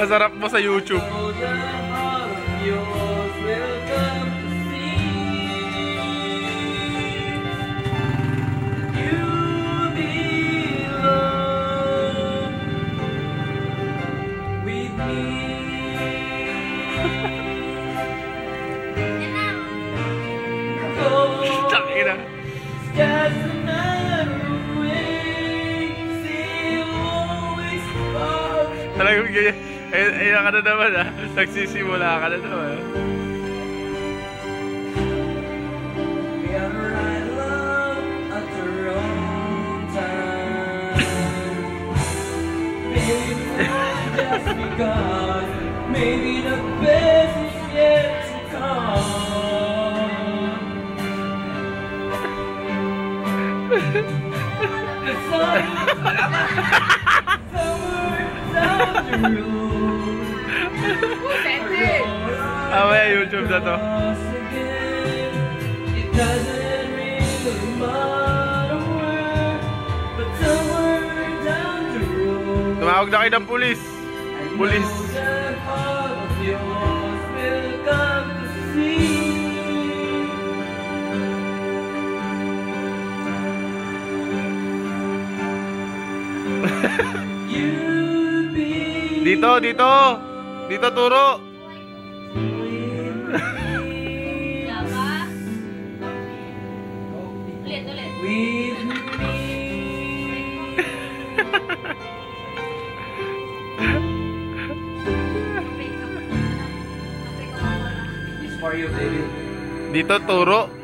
Masarap mo sa YouTube. Takina. Talagang ganyan. Ayan ka na naman ah. Nagsisimula ka na naman. Maybe the best is yet to come. Mamaya YouTube na to. It doesn't really matter where, but somewhere down the road. Tumawag na kayo ng pulis. Pulis. Dito turo. It's for you, baby. Dito turo.